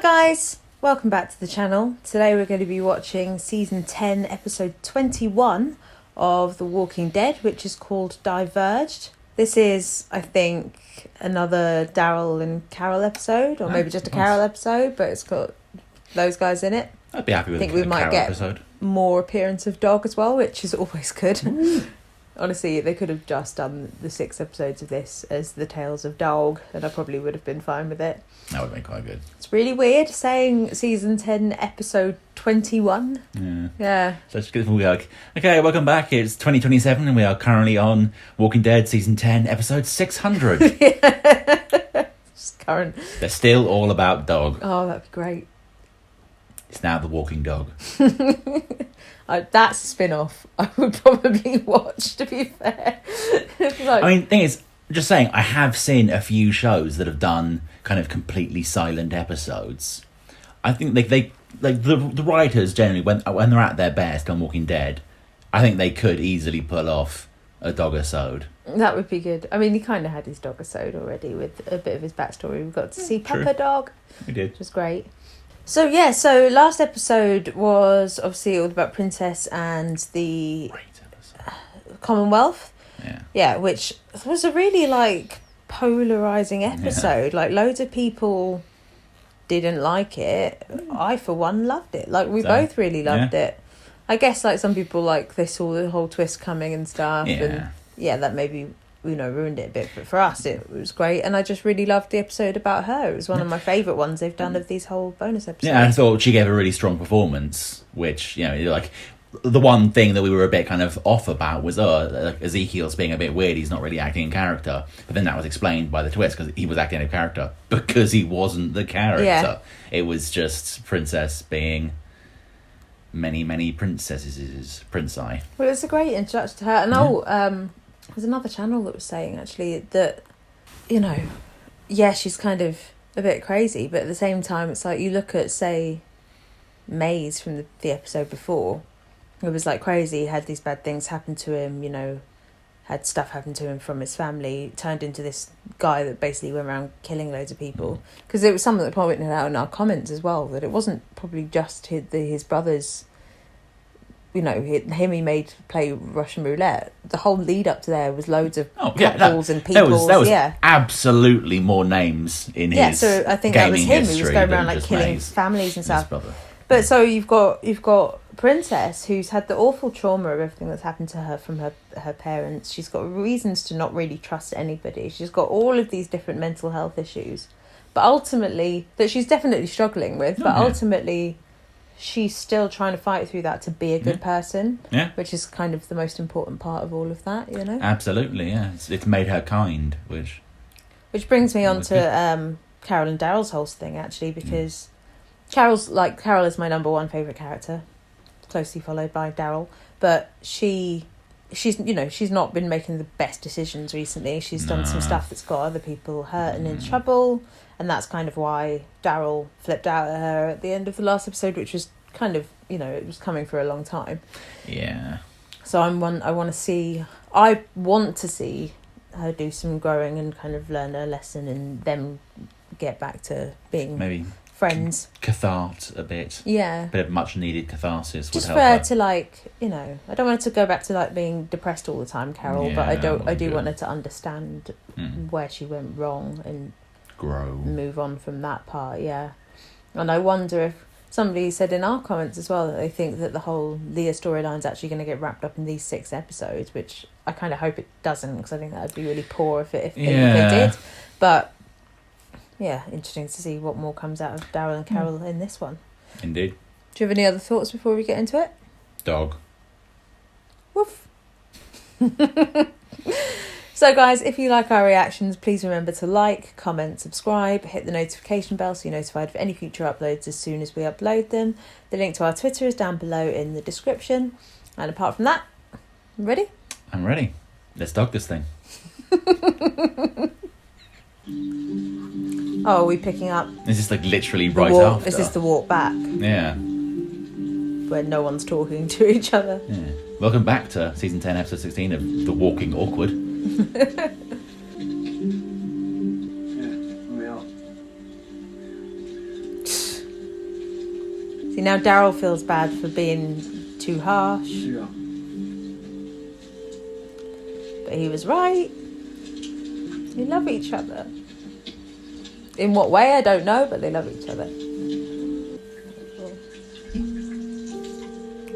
guys, welcome back to the channel. Today we're going to be watching season 10 episode 21 of The Walking Dead, which is called Diverged. This is, I think, another Daryl and Carol episode, or maybe just a Carol episode, but it's got those guys in it. I'd be happy with I think we might Carol get episode. More appearance of Dog as well, which is always good. Honestly, they could have just done the 6 episodes of this as the Tales of Dog, and I probably would have been fine with it. That would be quite good. It's really weird saying season 10 episode 21. Yeah. So it's good. We are okay. Welcome back. It's 2027, and we are currently on Walking Dead season 10, episode 600. It's current. They're still all about dog. Oh, that'd be great. It's now The Walking Dog. That's a spin-off I would probably watch, to be fair. I mean, the thing is, just saying, I have seen a few shows that have done kind of completely silent episodes. I think they the writers generally, when they're at their best on Walking Dead, I think they could easily pull off a dog-episode. That would be good. I mean, he kind of had his dog-episode already with a bit of his backstory. We got to see Pepper Dog. We did. Which was great. So last episode was obviously all about Princess and the Commonwealth. Yeah, which was a really polarizing episode. Yeah. Loads of people didn't like it. I for one loved it. We both really loved it. I guess some people they saw the whole twist coming and stuff. Yeah. And that maybe ruined it a bit, but for us it was great, and I just really loved the episode about her. It was one of my favourite ones they've done of these whole bonus episodes. Yeah, I thought she gave a really strong performance, which, the one thing that we were a bit kind of off about was, Ezekiel's being a bit weird, he's not really acting in character. But then that was explained by the twist, because he was acting in character because he wasn't the character. Yeah. It was just Princess being many, many princesses, Prince-I. Well, it's a great introduction to her. And there's another channel that was saying, actually, that, she's kind of a bit crazy, but at the same time, it's you look at, say, Maze from the episode before. It was crazy, had these bad things happen to him, had stuff happen to him from his family, turned into this guy that basically went around killing loads of people. Because it was something that pointed out in our comments as well, that it wasn't probably just his brothers, he made play Russian roulette. The whole lead up to there was loads of couples and people. There was absolutely more names in his Yeah, so I think that was him who was going around killing families and stuff. But so you've got Princess, who's had the awful trauma of everything that's happened to her from her parents. She's got reasons to not really trust anybody. She's got all of these different mental health issues, but ultimately that she's definitely struggling with. But ultimately, she's still trying to fight through that to be a good person. Yeah, which is kind of the most important part of all of that. Absolutely, yeah. It's made her kind, which brings me on to Carol and Daryl's whole thing, actually, because Carol is my number one favourite character, closely followed by Daryl, but she's not been making the best decisions recently. She's done some stuff that's got other people hurt and in trouble, and that's kind of why Daryl flipped out at her at the end of the last episode, which was kind of, it was coming for a long time. Yeah. So I want to see her do some growing and kind of learn a lesson, and then get back to being maybe friends. Catharsis a bit. Yeah. A bit of much needed catharsis just would help for her to I don't want her to go back to being depressed all the time, Carol, but I do want her to understand where she went wrong and grow. Move on from that part, yeah. And I wonder if somebody said in our comments as well that they think that the whole Leah storyline's actually going to get wrapped up in these 6 episodes, which I kind of hope it doesn't, because I think that would be really poor if they did. But yeah, interesting to see what more comes out of Daryl and Carol in this one. Indeed. Do you have any other thoughts before we get into it? Dog. Woof. So guys, if you like our reactions, please remember to like, comment, subscribe, hit the notification bell so you're notified of any future uploads as soon as we upload them. The link to our Twitter is down below in the description. And apart from that, ready? I'm ready. Let's dog this thing. Oh, are we picking up? This is literally right after. This is the walk back. Yeah. Where no one's talking to each other. Yeah. Welcome back to season 10, episode 16 of The Walking Awkward. See, now Daryl feels bad for being too harsh. Yeah. But he was right. They love each other. In what way, I don't know, but they love each other.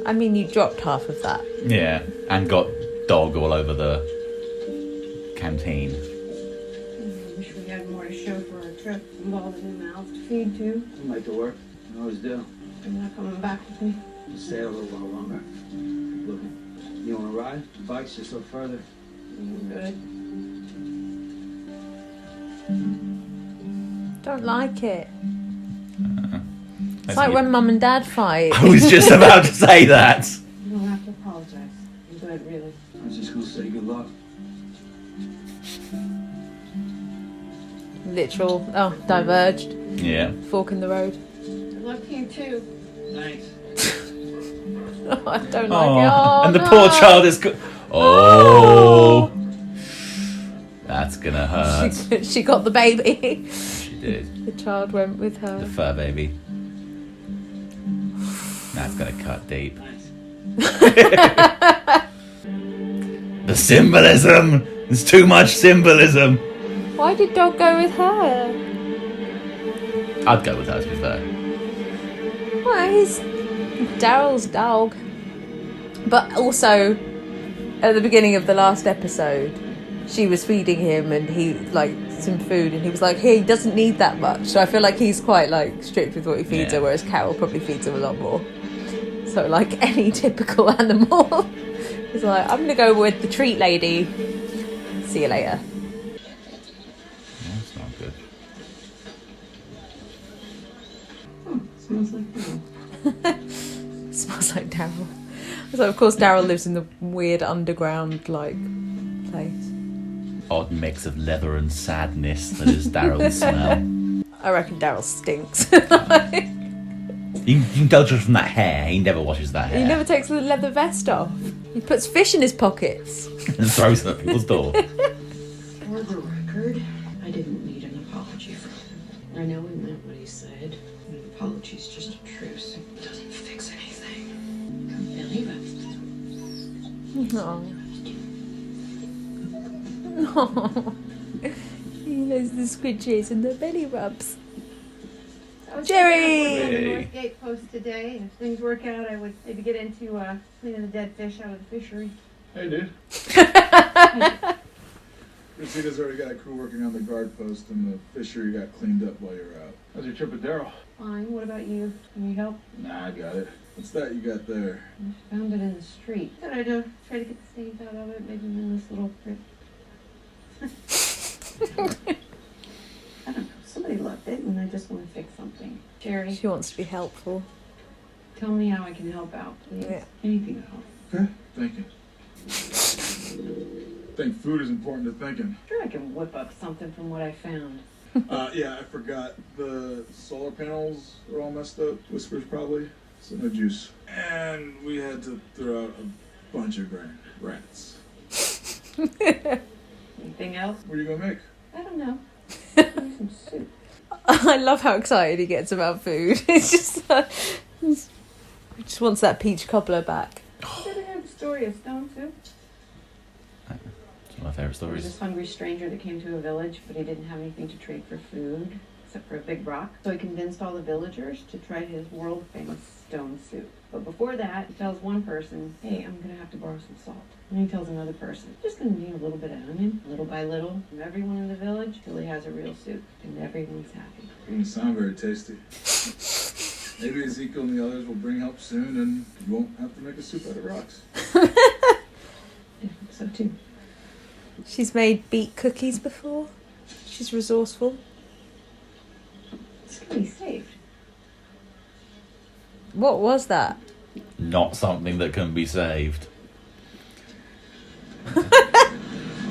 I mean, you dropped half of that. Yeah, and got dog all over the canteen. I wish we had more to show for our trip involving new mouths to feed too. Come back to work. I always do. You're not coming back with me. Just stay a little while longer. Look, you want to ride? The bike's just a little further. Good. Don't like it. It's That's like you. when Mum and Dad fight. I was just about to say that. You don't have to apologize. I'm good, really. I was just going to say good luck. Literal. Oh, diverged. Yeah. Fork in the road. Good luck to you too. Thanks. I don't like it. Oh, and the no. poor child is. Oh. That's gonna hurt. She got the baby. She did. The child went with her. The fur baby. That's gonna cut deep. Thanks. The symbolism! There's too much symbolism! Why did Dog go with her? I'd go with her, to be fair. Well, he's Daryl's dog. But also, at the beginning of the last episode, she was feeding him and he, like, some food, and he was like, hey, he doesn't need that much. So I feel like he's quite, like, strict with what he feeds her, whereas Carol probably feeds him a lot more. So, like, any typical animal, he's like, I'm going to go with the treat lady. See you later. That's not good. Smells like that. Smells like Daryl. So, of course, Daryl lives in the weird underground, like, place. Odd mix of leather and sadness that is Daryl's smell. I reckon Daryl stinks. You can tell just from that hair, he never washes that hair. He never takes the leather vest off. He puts fish in his pockets. And throws it at people's door. For the record, I didn't need an apology from him. I know he meant what he said. An apology's just a truce. It doesn't fix anything. Can't believe it. Oh. Oh. He knows the squidges and the belly rubs. Jerry! On the North Gate post today. If things work out, I would maybe get into cleaning the dead fish out of the fishery. Hey, dude. Rosita's already got a crew working on the guard post, and the fishery got cleaned up while you were out. How's your trip with Daryl? Fine. What about you? Need help? Nah, I got it. What's that you got there? I found it in the street. Thought I'd try to get the stains out of it. Maybe in this little crypt. I don't know. Somebody left it, and I just want to fix something. Jerry, She wants to be helpful. tell me how I can help out, please. Yeah. Anything to help. Okay, thinking. Think food is important to thinking. Sure, I can whip up something from what I found. Yeah, I forgot. The solar panels are all messed up. Whispers probably. So no juice. And we had to throw out a bunch of grain. Rats. Anything else? What are you gonna make? I don't know. Maybe some soup. I love how excited he gets about food. It's just like, he just wants that peach cobbler back. Did I hear the story of stone soup? It's one of my favourite There was stories. this hungry stranger that came to a village, but he didn't have anything to trade for food, except for a big rock. So he convinced all the villagers to try his world-famous stone soup. But before that, he tells one person, hey, I'm going to have to borrow some salt. And he tells another person, just going to need a little bit of onion, little by little, from everyone in the village, till he has a real soup. And everyone's happy. Doesn't sound very tasty. Maybe Ezekiel and the others will bring help soon, and you won't have to make a soup out of rocks. I think so too. She's made beet cookies before. She's resourceful. It's going to be saved. What was that? Not something that can be saved.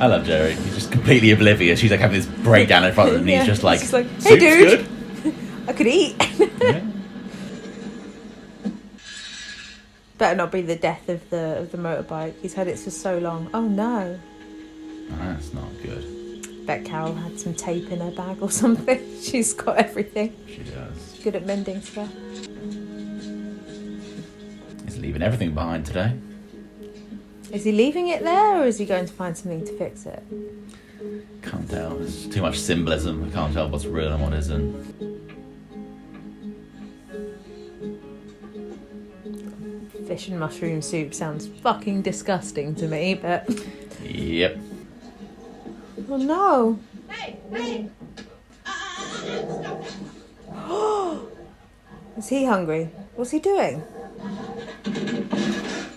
I love Jerry. He's just completely oblivious. She's like having this breakdown in front of him, and Yeah, he's just like, he's just like, hey, "Soup's dude." good." I could eat. Yeah. Better not be the death of the motorbike. He's had it for so long. Oh no. That's not good. Bet Carol had some tape in her bag or something. She's got everything. She does. Good at mending stuff. leaving everything behind today. Is he leaving it there, or is he going to find something to fix it? Can't tell. There's too much symbolism. I can't tell what's real and what isn't. Fish and mushroom soup sounds fucking disgusting to me, but... Yep. Oh no! Hey! Stop it! Is he hungry? What's he doing?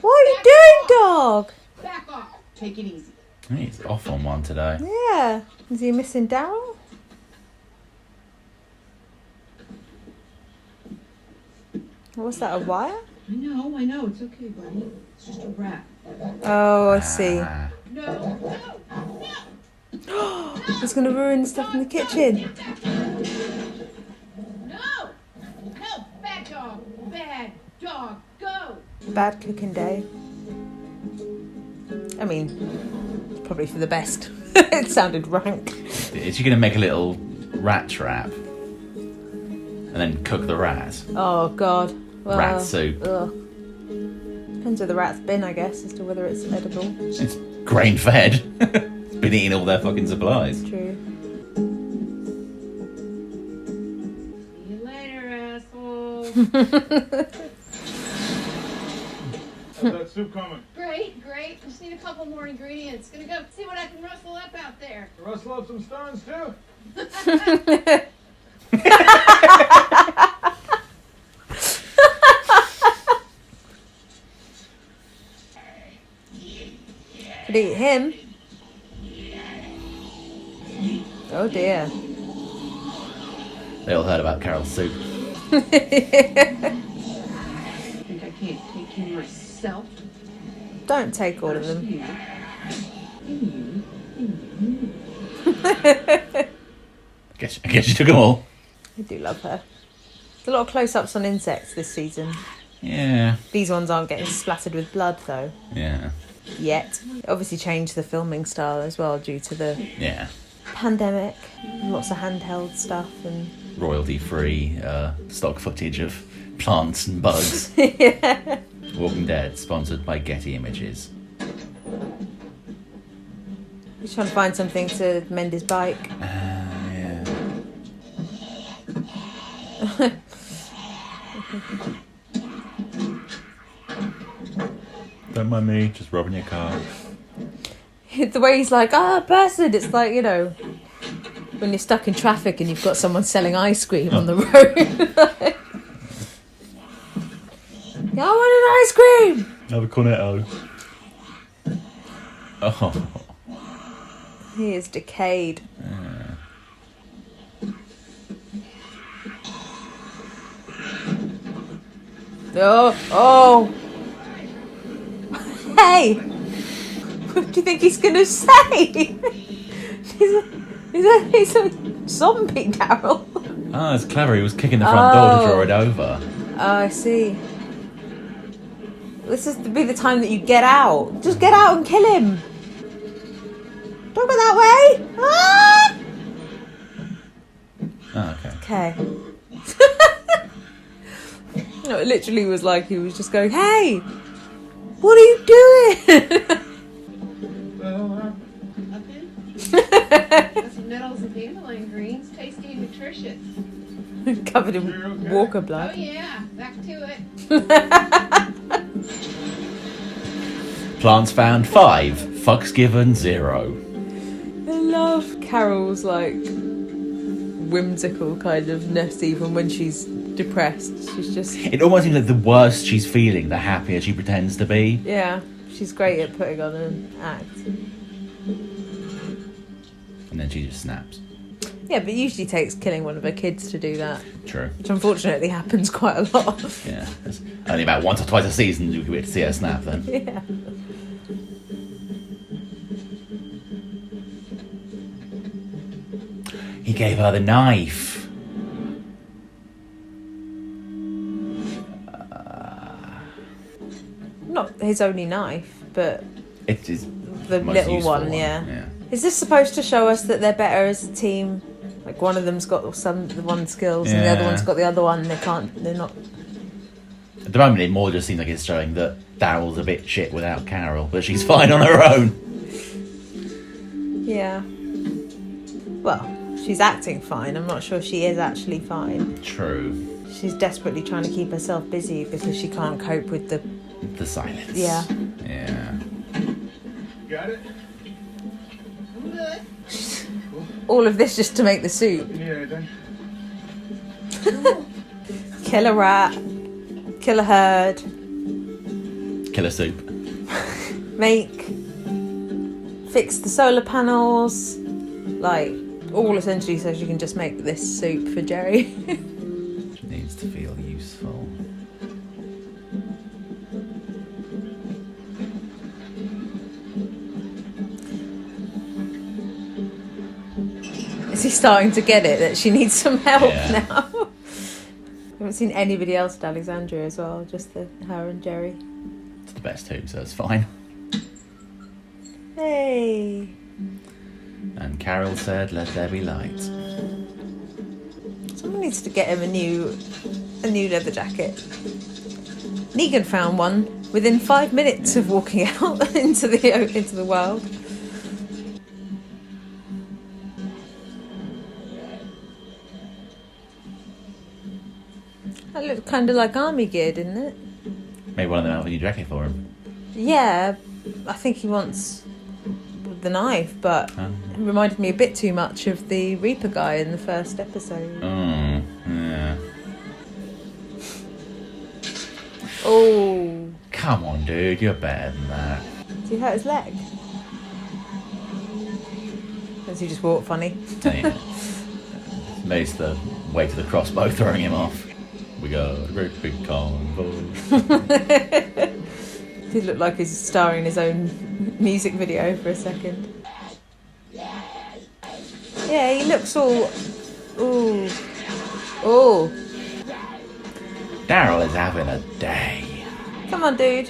What are you doing, dog? Back off! Take it easy. He's off on one today. Yeah. Is he missing Daryl? What's that, a wire? I know. It's okay, buddy. It's just a rat. Oh, I see. Ah. No! He's going to ruin stuff in the kitchen. No! Bad dog! Go! Bad cooking day. I mean, probably for the best. It sounded rank. Is she going to make a little rat trap? And then cook the rat? Oh, God. Well, Rat soup. Ugh. Depends where the rat's been, I guess, as to whether it's edible. It's grain fed. It's been eating all their fucking supplies. True. See you later, asshole. How's that soup coming? Great. Just need a couple more ingredients. Gonna go see what I can rustle up out there. Rustle up some stones too. Could eat him. Oh dear. They all heard about Carol's soup. I think I can't take him myself. Don't take all of them. You. I guess you took them all. I do love her. There's a lot of close-ups on insects this season. Yeah. These ones aren't getting splattered with blood, though. Yeah. Yet. It obviously changed the filming style as well due to the Yeah. pandemic. Lots of handheld stuff and... Royalty-free stock footage of plants and bugs. Yeah. Walking Dead, sponsored by Getty Images. He's trying to find something to mend his bike. Yeah. Don't mind me, just robbing your car. The way he's like, person! It's like, you know, when you're stuck in traffic and you've got someone selling ice cream on the road. Yeah, I want an ice cream! Have a cornetto. Oh. He is decayed. Oh! Hey! What do you think he's gonna say? He's a zombie, Daryl. Oh, it's clever. He was kicking the front door to draw it over. Oh, I see. This is to be the time that you get out. Just get out and kill him. Don't go that way. Ah! Oh, okay. Okay. No, it literally was like he was just going, "Hey, what are you doing?" Nothing? Got some nettles and dandelion greens, tasty and nutritious. Covered in walker Oh blood. yeah, back to it. Plants found 5. Fucks given 0. I love Carol's like whimsical kind of ness even when she's depressed. She's just It almost seems like the worse she's feeling, the happier she pretends to be. yeah, she's great at putting on an act. And then she just snaps. Yeah, but it usually takes killing one of her kids to do that, True. which unfortunately happens quite a lot. Yeah. It's only about once or twice a season you get to see her snap then. Yeah. He gave her the knife. Not his only knife, but It is the most little useful one, yeah. Yeah. Is this supposed to show us that they're better as a team? Like one of them's got the one skills and the other Yeah. one's got the other one. They're not. At the moment, it more just seems like it's showing that Daryl's a bit shit without Carol, but she's fine on her own. Yeah. Well, she's acting fine. I'm not sure she is actually fine. True. She's desperately trying to keep herself busy because she can't cope with the silence. Yeah. Yeah. Got it? I'm good. all of this just to make the soup. You need anything? Kill a rat. Kill a herd. Kill a soup. Fix the solar panels. Like, all essentially so she can just make this soup for Jerry. Needs to feel useful. Is he starting to get it that she needs some help Yeah. now? I haven't seen anybody else at Alexandria as well, just her and Jerry. It's the best too, so it's fine. Hey! And Carol said, "Let there be light." Someone needs to get him a new leather jacket. Negan found one within 5 minutes of walking out into the world. That looked kind of like army gear, didn't it? Maybe one of them have a new jacket for him. Yeah, I think he wants the knife, but it reminded me a bit too much of the Reaper guy in the first episode. Oh, yeah. Oh, Come on, dude, you're better than that. did he hurt his leg? Does he just walk funny? Yeah. Maybe it's the weight of the crossbow throwing him off. We got a great big convo. Did look like he's starring in his own music video for a second. Yeah, he looks all... Ooh. Oh. Daryl is having a day. Come on, dude.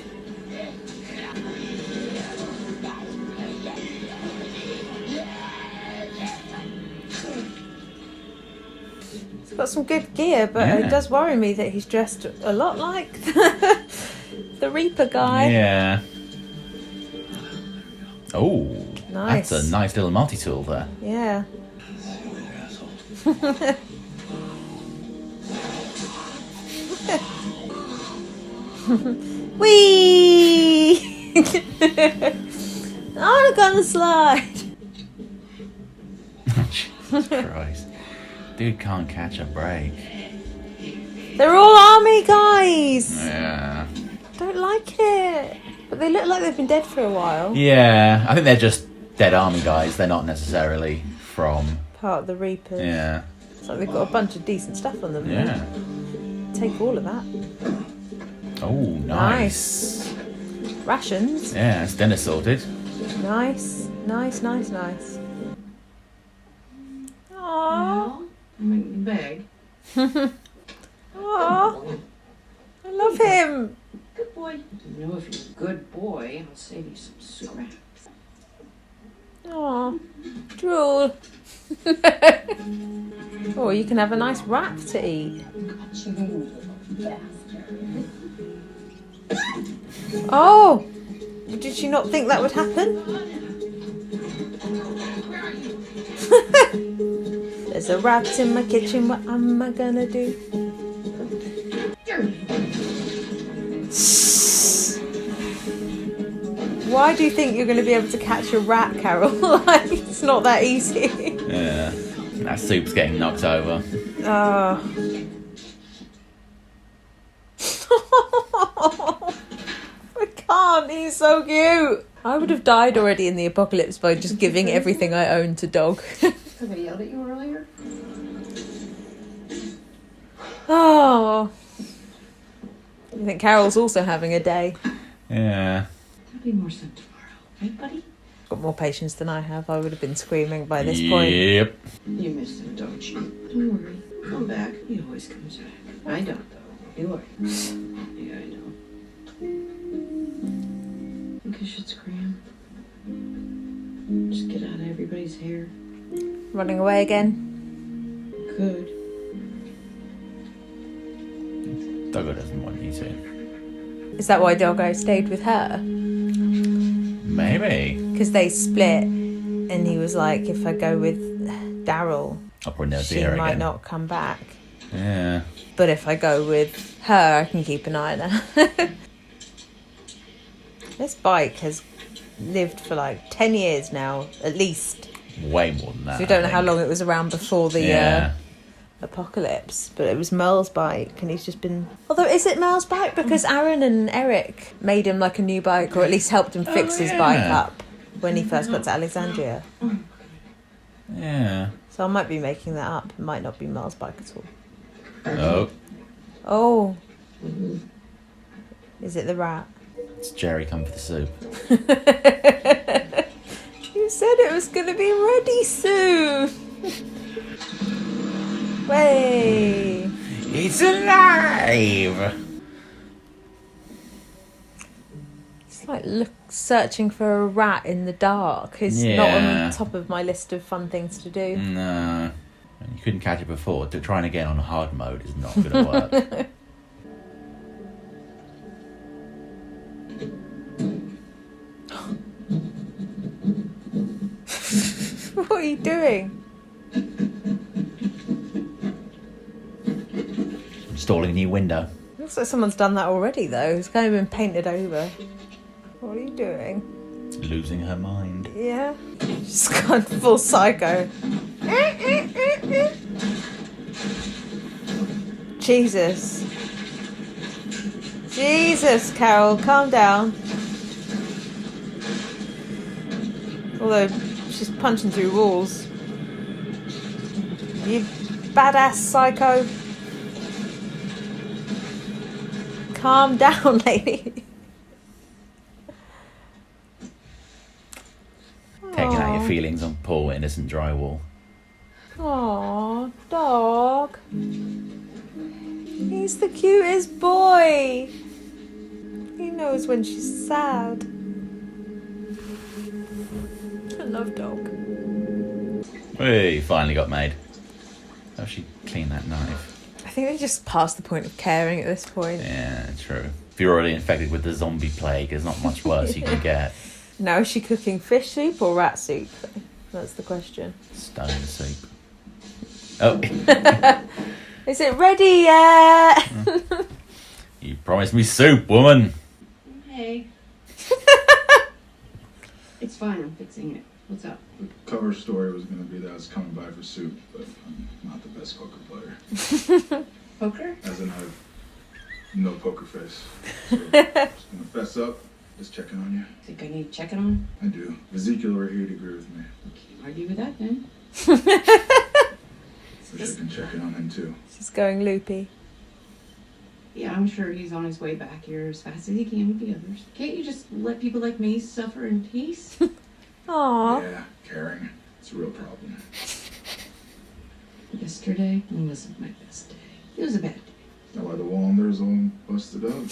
He's got some good gear, but Yeah. it does worry me that he's dressed a lot like the Reaper guy. Yeah. Oh, Nice. that's a nice little multi-tool there. Yeah. Whee! I'm gonna slide. Jesus Christ. Dude can't catch a break. They're all army guys. Yeah. Don't like it. But they look like they've been dead for a while. Yeah, I think they're just dead army guys. They're not necessarily from... Part of the Reapers. Yeah. It's like they've got a bunch of decent stuff on them. Yeah. Take all of that. Oh, nice. Rations. Yeah, it's dinner sorted. Nice. Nice, nice, nice. Aww. Well, I'm making you beg. Aww. I love him. Good boy. You know, if you're a good boy, I'll save you some scraps. Aww. Drool. Oh, you can have a nice wrap to eat. Oh! Did she not think that would happen? There's a rat in my kitchen, what am I gonna do? Why do you think you're going to be able to catch a rat, Carol? Like, it's not that easy. Yeah. That soup's getting knocked over. Oh. I can't, he's so cute. I would have died already in the apocalypse by just giving everything I own to dog. Somebody yelled at you earlier? Oh. I think Carol's also having a day. Yeah. There'll be more sun tomorrow. Right, buddy? Got more patience than I have. I would have been screaming by this point. Yep. You miss him, don't you? Don't worry. Come back. He always comes back. I don't, though. You are. Yeah, I know. Think I should scram? Just get out of everybody's hair? Running away again. Could. Doggo doesn't want you to. Is that why Doggo stayed with her? Maybe. Because they split, and he was like, if I go with Daryl, I'll probably never see she her might again. not come back. Yeah. But if I go with her, I can keep an eye on her. This bike has lived for like 10 years now, at least. Way more than that. So we don't I know how think. long it was around before the apocalypse, but it was Merle's bike, and he's just been... Although, is it Merle's bike? Because Aaron and Eric made him like a new bike, or at least helped him fix his bike up when he first got to Alexandria. Yeah. So I might be making that up. It might not be Merle's bike at all. Oh, Oh. Is it the rat? it's Jerry come for the soup. You said it was going to be ready soon. Way. It's alive! It's like searching for a rat in the dark. It's not Yeah. on top of my list of fun things to do. No. You couldn't catch it before. Trying again on hard mode is not going to work. What are you doing? Installing a new window. Looks like someone's done that already, though. It's kind of been painted over. What are you doing? Losing her mind. Yeah. She's gone full psycho. Jesus. Jesus, Carol, calm down. Although, she's punching through walls. You badass psycho. Calm down, lady. Taking out your Aw. feelings on poor innocent drywall. Aw, dog. He's the cutest boy. He knows when she's sad. I love dog. Hey, finally got made. How she clean that knife? I think they just passed the point of caring at this point. Yeah, true. If you're already infected with the zombie plague, there's not much worse you can get. Now, is she cooking fish soup or rat soup? That's the question. Stone soup. Oh, Is it ready yet? you promised me soup, woman. Hey. It's fine, I'm fixing it. What's up? The cover story was going to be that I was coming by for soup, but I'm not the best poker player. Poker? As in, I have no poker face. So, just going to fess up, just checking on you. Think I need checking on? I do. Ezekiel right here to agree with me. Can't argue with that then. Wish I can check in on him too. She's going loopy. Yeah, I'm sure he's on his way back here as fast as he can with the others. Can't you just let people like me suffer in peace? Aww. Yeah, caring. It's a real problem. Yesterday wasn't my best day. It was a bad day. Is that why the wall in there's all busted up?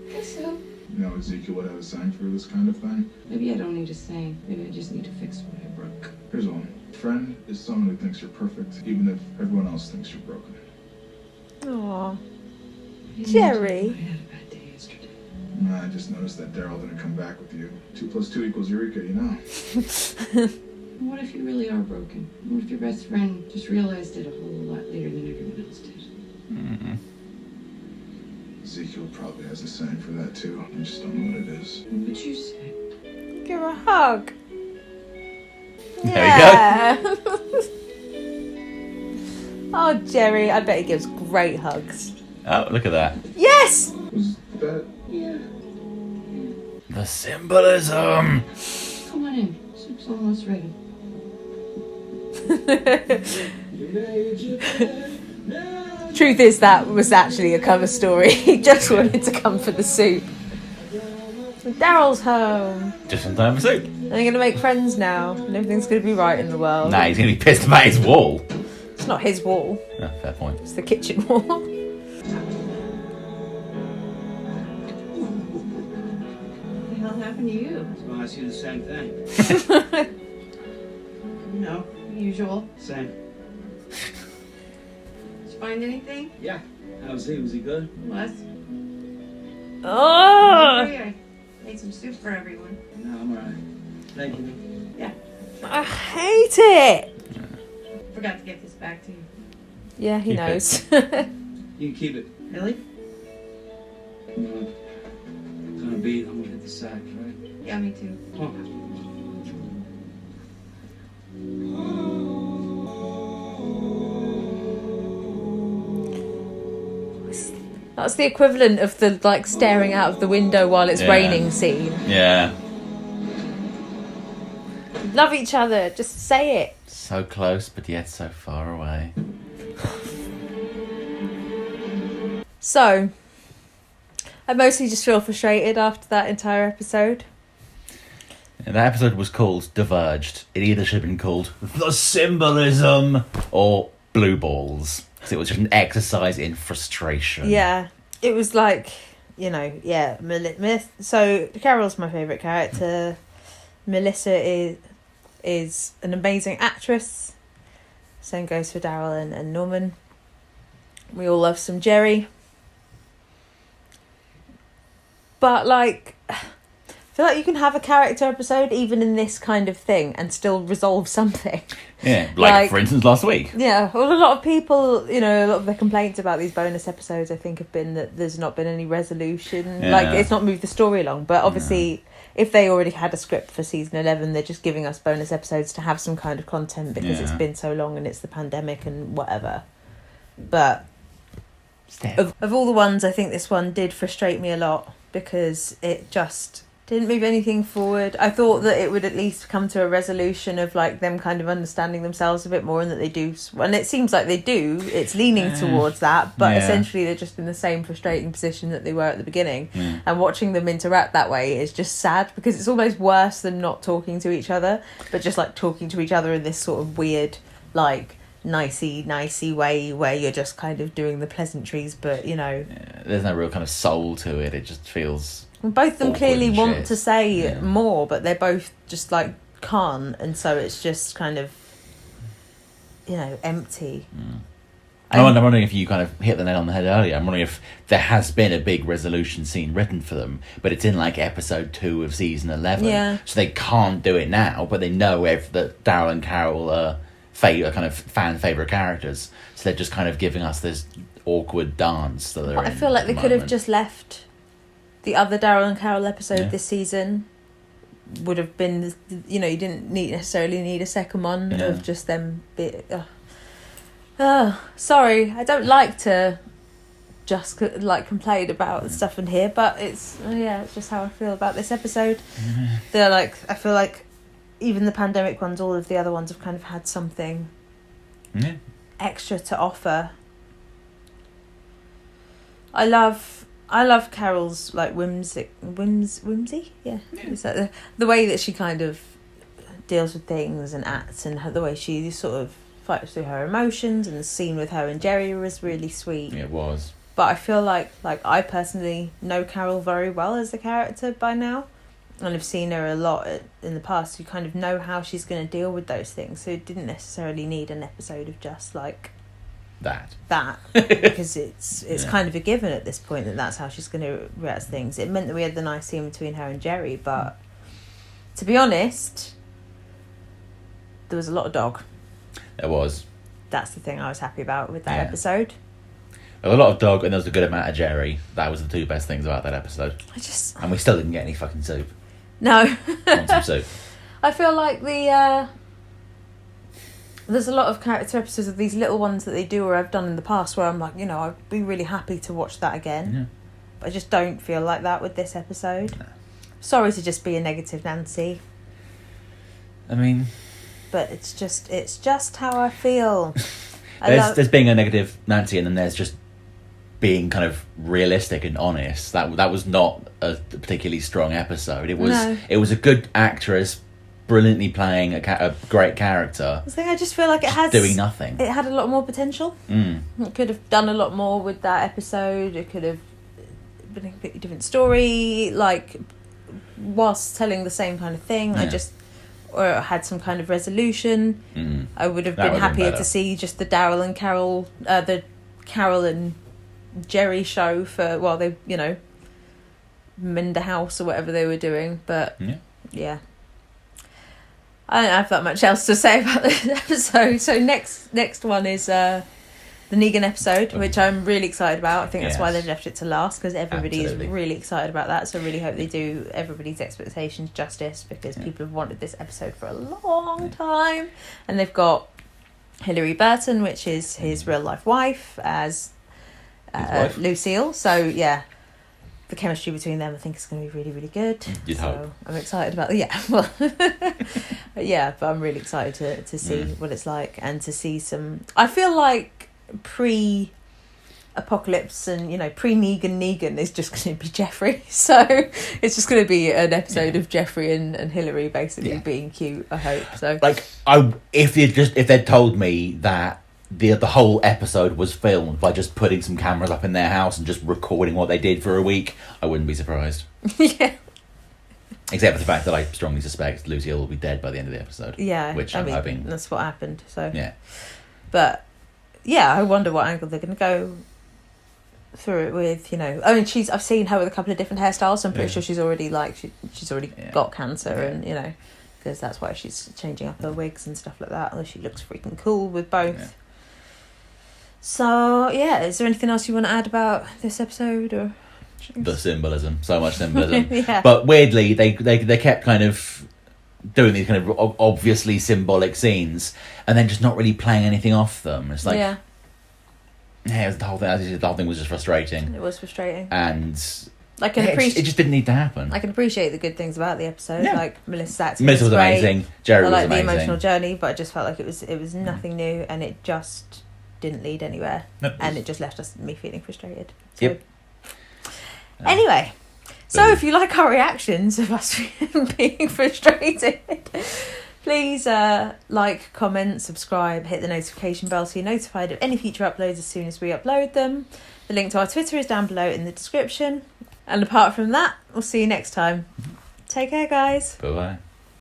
Guess so. You know, Ezekiel would have a sign for this kind of thing. Maybe I don't need a saying. Maybe I just need to fix what I broke. Here's one. Friend is someone who thinks you're perfect, even if everyone else thinks you're broken. Aww. I didn't Jerry. know I had a bad day yesterday. I just noticed that Daryl didn't come back with you. 2 + 2 = Eureka, you know? What if you really are broken? What if your best friend just realized it a whole lot later than everyone else did? Ezekiel probably has a sign for that too. I just don't know what it is. What would you say? Give her a hug. There we go. Oh, Jerry, I bet he gives great hugs. Oh, look at that. Yes! Was that? Yeah. The symbolism. Come on in. Soup's almost ready. Truth is, that was actually a cover story. He just wanted to come for the soup. Daryl's home. Just in time for soup. They're going to make friends now, and everything's going to be right in the world. Nah, he's going to be pissed about his wall. It's not his wall, Oh, fair point. it's the kitchen wall. What the hell happened to you? Well, I see the same thing. No, usual. Same. It's fine. find anything? Yeah. How's he? Was he good? Les? Oh, I made some soup for everyone. No, I'm alright. Thank you. Yeah. I hate it. Forgot to get this back to you. Yeah, he Keep it. knows. You can keep it. Really? Come on. Kind of beat. I'm gonna hit the sack, right? Yeah, me too. Come on. That's the equivalent of the like staring out of the window while it's Yeah. raining scene. Yeah. Love each other, just say it. So close, but yet so far away. So, I mostly just feel frustrated after that entire episode. And that episode was called Diverged. It either should have been called The Symbolism or Blue Balls. Because it was just an exercise in frustration. Yeah, it was like, you know, yeah. So Carol's my favourite character. Melissa is an amazing actress. Same goes for Daryl and Norman. We all love some Jerry. But like, I feel like you can have a character episode even in this kind of thing and still resolve something. Yeah, Like- for instance last week. Yeah, well, a lot of people, you know, a lot of the complaints about these bonus episodes, I think, have been that there's not been any resolution. Yeah. Like, it's not moved the story along. But obviously, if they already had a script for season 11, they're just giving us bonus episodes to have some kind of content because it's Yeah. been so long and it's the pandemic and whatever. But Steph. of all the ones, I think this one did frustrate me a lot because it just didn't move anything forward. I thought that it would at least come to a resolution of like them kind of understanding themselves a bit more, and that they do, and it seems like they do. It's leaning towards that, but Yeah. essentially they're just in the same frustrating position that they were at the beginning. Yeah. And watching them interact that way is just sad because it's almost worse than not talking to each other, but just like talking to each other in this sort of weird, like nicey way where you're just kind of doing the pleasantries, but you know, Yeah, there's no real kind of soul to it. It just feels... both of them Awkward clearly and want shit. to say Yeah. more, but they're both just like can't, and so it's just kind of, you know, empty. I'm wondering if you kind of hit the nail on the head earlier. I'm wondering if there has been a big resolution scene written for them, but it's in like episode 2 of season 11. Yeah. So they can't do it now, but they know that Daryl and Carol are kind of fan favourite characters. So they're just kind of giving us this awkward dance that they're But I in feel like at they the could have moment. just left the other Daryl and Carol episode Yeah. this season. Would have been, you know, you didn't necessarily need a second one Yeah. of just them. Sorry, I don't like to just like complain about stuff in here, but it's just how I feel about this episode. They're like, I feel like even the pandemic ones, all of the other ones have kind of had something Yeah. extra to offer. I love Carol's like whimsy. Yeah, is that the way that she kind of deals with things and acts, and the way she sort of fights through her emotions, and the scene with her and Jerry was really sweet. Yeah, it was. But I feel like I personally know Carol very well as a character by now, and I've seen her a lot in the past. You kind of know how she's going to deal with those things, so it didn't necessarily need an episode of just like That. because it's Yeah. kind of a given at this point that that's how she's going to react to things. It meant that we had the nice scene between her and Jerry, but to be honest, there was a lot of dog. There was. That's the thing I was happy about with that Yeah. episode. There was a lot of dog and there was a good amount of Jerry. That was the two best things about that episode. And we still didn't get any fucking soup. No. Want some soup. I feel like there's a lot of character episodes of these little ones that they do or have done in the past where I'm like, you know, I'd be really happy to watch that again. Yeah. But I just don't feel like that with this episode. No. Sorry to just be a negative Nancy, I mean, but it's just how I feel. there's being a negative Nancy, and then there's just being kind of realistic and honest. That was not a particularly strong episode. It was No. It was a good actress brilliantly playing a great character, The thing I just feel like it has doing nothing. It had a lot more potential. Mm. It could have done a lot more with that episode. It could have been a completely different story, like whilst telling the same kind of thing. Yeah. Or had some kind of resolution. Mm. I would have That been would've been happier better. to see just the Daryl and Carol, the Carol and Jerry show for while they, you know, mend the house or whatever they were doing. But yeah. I don't have that much else to say about this episode. So next one is the Negan episode, which I'm really excited about. I think that's why they've left it to last, because everybody is really excited about that. So I really hope they do everybody's expectations justice, because people have wanted this episode for a long time. And they've got Hilary Burton, which is his real life wife, as Lucille. So yeah, the chemistry between them, I think, is going to be really, really good. You'd hope. I'm excited about but I'm really excited to see what it's like, and to see some. I feel like pre-apocalypse and, you know, pre-Negan is just going to be Jeffrey. So it's just going to be an episode of Jeffrey and Hilary basically being cute. I hope so. Like, if they'd told me that the whole episode was filmed by just putting some cameras up in their house and just recording what they did for a week, I wouldn't be surprised. Yeah. Except for the fact that I strongly suspect Lucille will be dead by the end of the episode. Yeah, which I'm hoping. That's what happened. So yeah, but yeah, I wonder what angle they're going to go through it with. You know, I mean, I've seen her with a couple of different hairstyles. So I'm pretty sure she's already she's already got cancer, and you know, because that's why she's changing up her wigs and stuff like that. Although she looks freaking cool with both. Yeah. So yeah, is there anything else you want to add about this episode or? The symbolism, so much symbolism. But weirdly, they kept kind of doing these kind of obviously symbolic scenes, and then just not really playing anything off them. It's like, the whole thing was just frustrating. It was frustrating, and it just didn't need to happen. I can appreciate the good things about the episode, like Melissa was amazing, Jerry was amazing. The emotional journey, but I just felt like it was nothing new, and it just didn't lead anywhere, and it just left me feeling frustrated. So, anyway, so if you like our reactions of us being frustrated, please like, comment, subscribe, hit the notification bell so you're notified of any future uploads as soon as we upload them. The link to our Twitter is down below in the description. And apart from that, we'll see you next time. Take care, guys. Bye-bye.